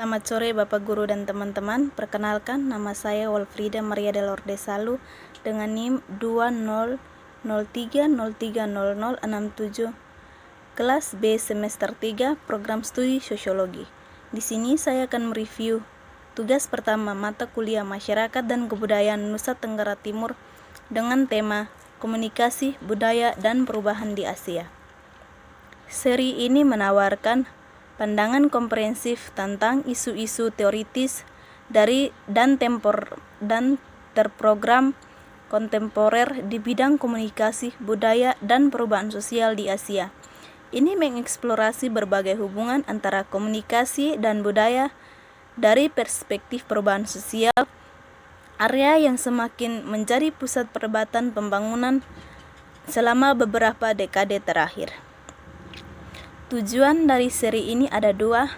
Selamat sore Bapak Guru dan teman-teman. Perkenalkan, nama saya Walfrida Maria de Lourdes Salu dengan NIM 2003030067, kelas B semester 3, program studi sosiologi. Di sini saya akan mereview tugas pertama mata kuliah Masyarakat dan Kebudayaan Nusa Tenggara Timur dengan tema Komunikasi, Budaya, dan Perubahan di Asia. Seri ini menawarkan pandangan komprehensif tentang isu-isu teoritis dan terprogram kontemporer di bidang komunikasi, budaya, dan perubahan sosial di Asia. Ini mengeksplorasi berbagai hubungan antara komunikasi dan budaya dari perspektif perubahan sosial, area yang semakin menjadi pusat perdebatan pembangunan selama beberapa dekade terakhir. Tujuan dari seri ini ada dua.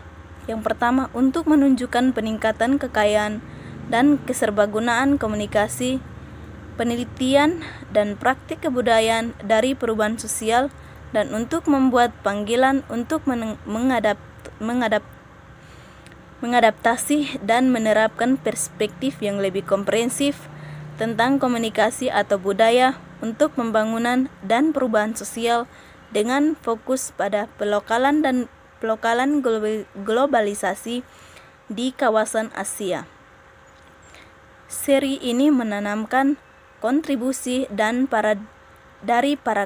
Yang pertama, untuk menunjukkan peningkatan kekayaan dan keserbagunaan komunikasi, penelitian, dan praktik kebudayaan dari perubahan sosial, dan untuk membuat panggilan untuk mengadaptasi dan menerapkan perspektif yang lebih komprehensif tentang komunikasi atau budaya untuk pembangunan dan perubahan sosial dengan fokus pada pelokalan globalisasi di kawasan Asia. Seri ini menanamkan kontribusi dari para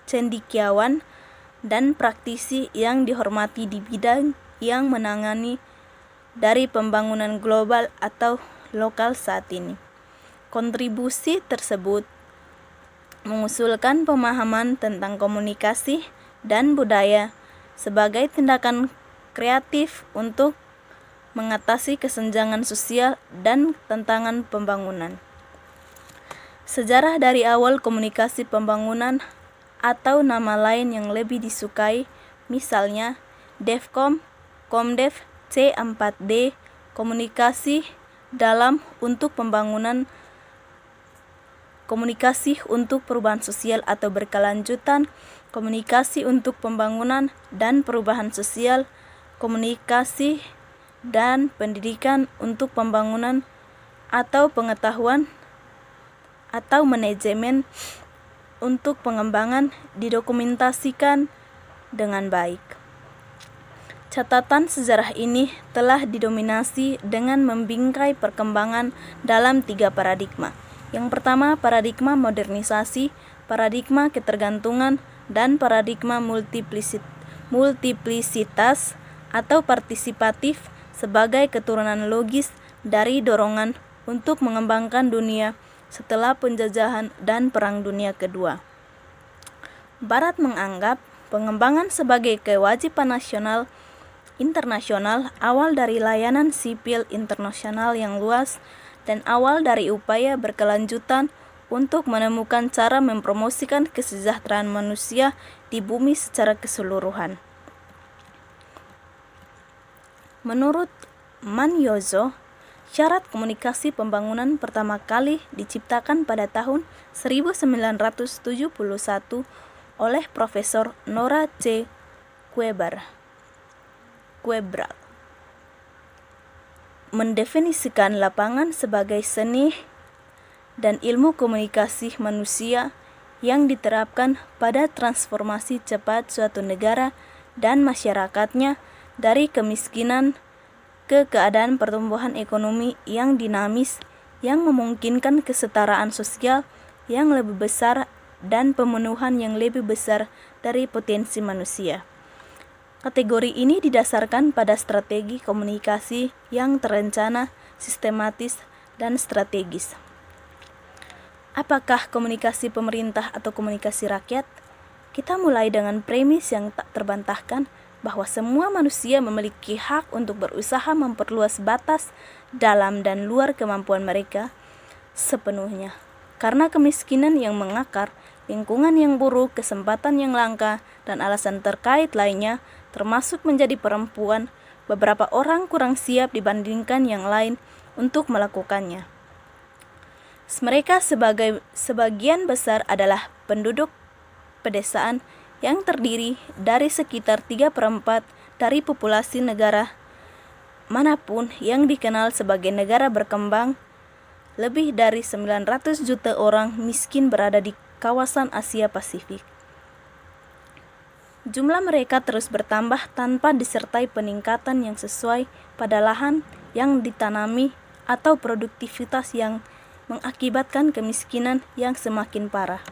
cendekiawan dan praktisi yang dihormati di bidang yang menangani dari pembangunan global atau lokal saat ini. Kontribusi tersebut mengusulkan pemahaman tentang komunikasi dan budaya sebagai tindakan kreatif untuk mengatasi kesenjangan sosial dan tantangan pembangunan. Sejarah dari awal komunikasi pembangunan atau nama lain yang lebih disukai, misalnya DEFCOM, Komdev, C4D, komunikasi dalam untuk pembangunan, komunikasi untuk perubahan sosial atau berkelanjutan, komunikasi untuk pembangunan dan perubahan sosial, komunikasi dan pendidikan untuk pembangunan atau pengetahuan atau manajemen untuk pengembangan didokumentasikan dengan baik. Catatan sejarah ini telah didominasi dengan membingkai perkembangan dalam 3 paradigma. Yang pertama, paradigma modernisasi, paradigma ketergantungan, dan paradigma multiplisitas atau partisipatif sebagai keturunan logis dari dorongan untuk mengembangkan dunia setelah penjajahan dan Perang Dunia Kedua. Barat menganggap pengembangan sebagai kewajiban internasional awal dari layanan sipil internasional yang luas dan awal dari upaya berkelanjutan untuk menemukan cara mempromosikan kesejahteraan manusia di bumi secara keseluruhan. Menurut Manyozo, syarat komunikasi pembangunan pertama kali diciptakan pada tahun 1971 oleh Profesor Nora C. Quebral. Mendefinisikan lapangan sebagai seni dan ilmu komunikasi manusia yang diterapkan pada transformasi cepat suatu negara dan masyarakatnya dari kemiskinan ke keadaan pertumbuhan ekonomi yang dinamis yang memungkinkan kesetaraan sosial yang lebih besar dan pemenuhan yang lebih besar dari potensi manusia. Kategori ini didasarkan pada strategi komunikasi yang terencana, sistematis, dan strategis. Apakah komunikasi pemerintah atau komunikasi rakyat? Kita mulai dengan premis yang tak terbantahkan bahwa semua manusia memiliki hak untuk berusaha memperluas batas dalam dan luar kemampuan mereka sepenuhnya. Karena kemiskinan yang mengakar, lingkungan yang buruk, kesempatan yang langka, dan alasan terkait lainnya, termasuk menjadi perempuan, beberapa orang kurang siap dibandingkan yang lain untuk melakukannya. Mereka sebagian besar adalah penduduk pedesaan yang terdiri dari sekitar 3/4 dari populasi negara manapun yang dikenal sebagai negara berkembang, lebih dari 900 juta orang miskin berada di kawasan Asia Pasifik. Jumlah mereka terus bertambah tanpa disertai peningkatan yang sesuai pada lahan yang ditanami atau produktivitas yang mengakibatkan kemiskinan yang semakin parah.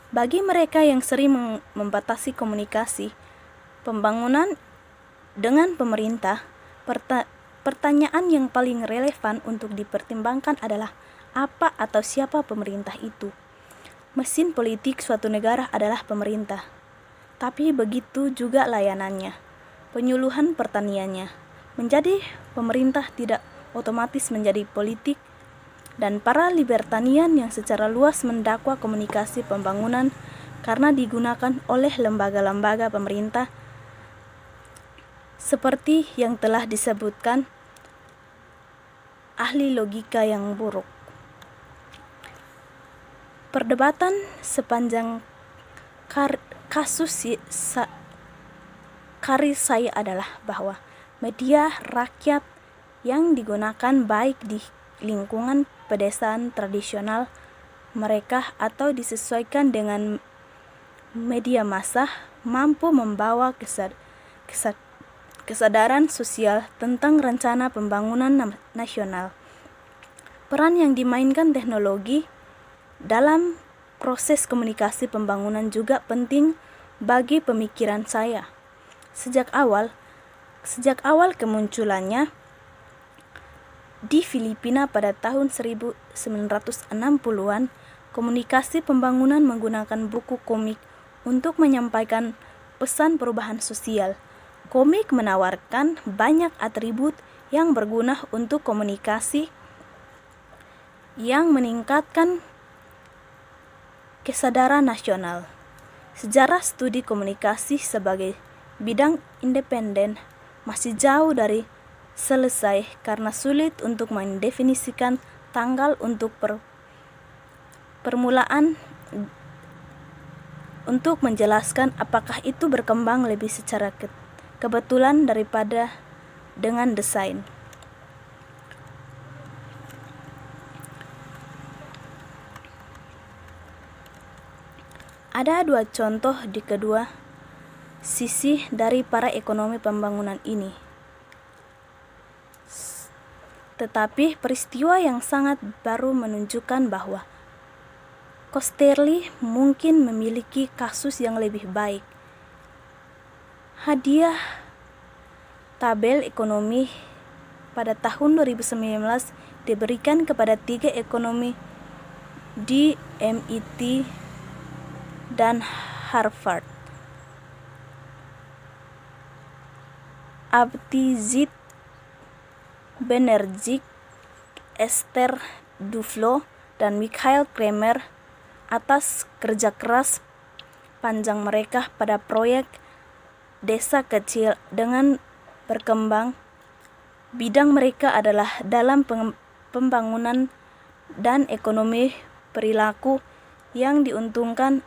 Bagi mereka yang sering membatasi komunikasi pembangunan dengan pemerintah, pertanyaan yang paling relevan untuk dipertimbangkan adalah apa atau siapa pemerintah itu. Mesin politik suatu negara adalah pemerintah, tapi begitu juga layanannya, penyuluhan pertaniannya. Menjadi pemerintah tidak otomatis menjadi politik, dan para libertarian yang secara luas mendakwa komunikasi pembangunan karena digunakan oleh lembaga-lembaga pemerintah seperti yang telah disebutkan ahli logika yang buruk. Perdebatan sepanjang kasus karir saya adalah bahwa media rakyat yang digunakan baik di lingkungan pedesaan tradisional mereka atau disesuaikan dengan media massa mampu membawa kesadaran sosial tentang rencana pembangunan nasional. Peran yang dimainkan teknologi dalam proses komunikasi pembangunan juga penting bagi pemikiran saya. Sejak awal kemunculannya di Filipina pada tahun 1960-an, komunikasi pembangunan menggunakan buku komik untuk menyampaikan pesan perubahan sosial. Komik menawarkan banyak atribut yang berguna untuk komunikasi yang meningkatkan kesadaran nasional. Sejarah studi komunikasi sebagai bidang independen masih jauh dari selesai karena sulit untuk mendefinisikan tanggal untuk permulaan untuk menjelaskan apakah itu berkembang lebih secara kebetulan daripada dengan desain. Ada dua contoh di kedua sisi dari para ekonomi pembangunan ini. Tetapi peristiwa yang sangat baru menunjukkan bahwa Kosterly mungkin memiliki kasus yang lebih baik. Hadiah tabel ekonomi pada tahun 2019 diberikan kepada 3 ekonomi di MIT dan Harvard. Abdijit Banerjee, Esther Duflo, dan Mikhail Kremer atas kerja keras panjang mereka pada proyek desa kecil dengan berkembang. Bidang mereka adalah dalam pembangunan dan ekonomi perilaku yang diuntungkan,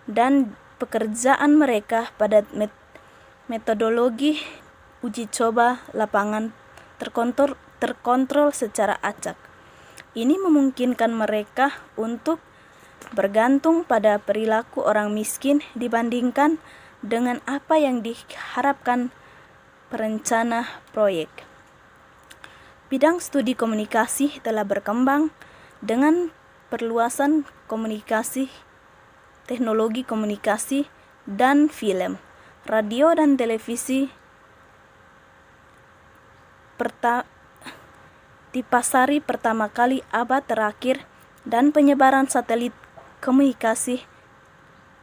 dan pekerjaan mereka pada metodologi uji coba lapangan terkontrol secara acak. Ini memungkinkan mereka untuk bergantung pada perilaku orang miskin dibandingkan dengan apa yang diharapkan perencana proyek. Bidang studi komunikasi telah berkembang dengan perluasan komunikasi, teknologi komunikasi, dan film, radio dan televisi dipasari pertama kali abad terakhir, dan penyebaran satelit komunikasi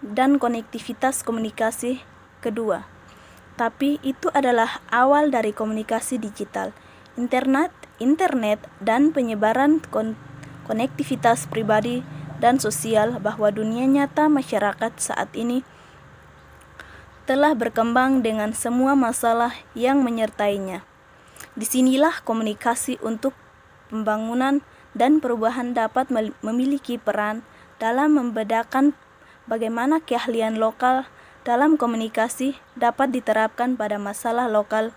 dan konektivitas komunikasi kedua. Tapi itu adalah awal dari komunikasi digital, internet dan penyebaran konektivitas pribadi dan sosial, bahwa dunia nyata masyarakat saat ini telah berkembang dengan semua masalah yang menyertainya. Disinilah komunikasi untuk pembangunan dan perubahan dapat memiliki peran dalam membedakan bagaimana keahlian lokal dalam komunikasi dapat diterapkan pada masalah lokal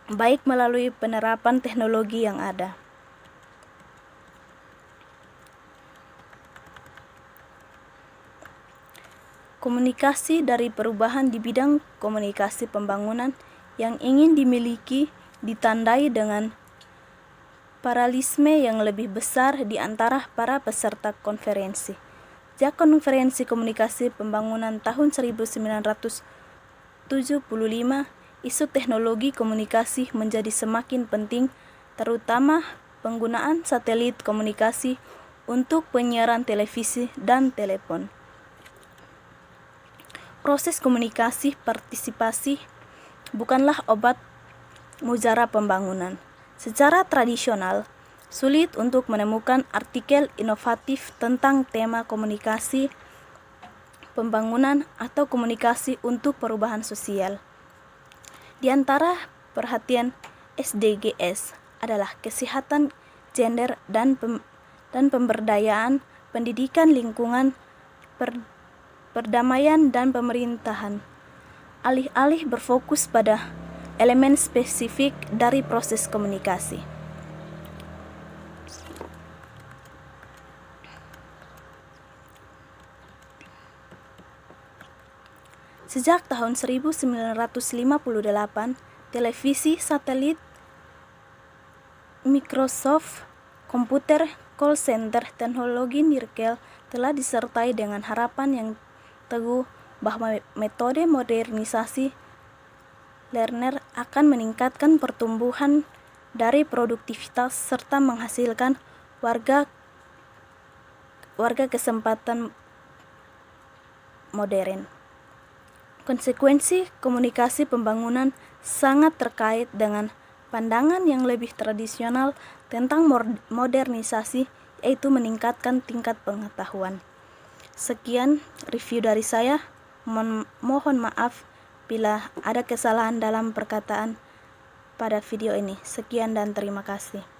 baik melalui penerapan teknologi yang ada. Komunikasi dari perubahan di bidang komunikasi pembangunan yang ingin dimiliki ditandai dengan paralelisme yang lebih besar di antara para peserta konferensi. Sejak konferensi komunikasi pembangunan tahun 1975, isu teknologi komunikasi menjadi semakin penting, terutama penggunaan satelit komunikasi untuk penyiaran televisi dan telepon. Proses komunikasi partisipasi bukanlah obat mujara pembangunan. Secara tradisional, sulit untuk menemukan artikel inovatif tentang tema komunikasi pembangunan atau komunikasi untuk perubahan sosial. Di antara perhatian SDGs adalah kesehatan gender dan pemberdayaan, pendidikan lingkungan, perdamaian dan pemerintahan. Alih-alih berfokus pada elemen spesifik dari proses komunikasi. Sejak tahun 1958, televisi satelit, Microsoft komputer, call center, teknologi nikel telah disertai dengan harapan yang teguh bahwa metode modernisasi learner akan meningkatkan pertumbuhan dari produktivitas serta menghasilkan warga kesempatan modern. Konsekuensi komunikasi pembangunan sangat terkait dengan pandangan yang lebih tradisional tentang modernisasi, yaitu meningkatkan tingkat pengetahuan. Sekian review dari saya. Mohon maaf bila ada kesalahan dalam perkataan pada video ini. Sekian dan terima kasih.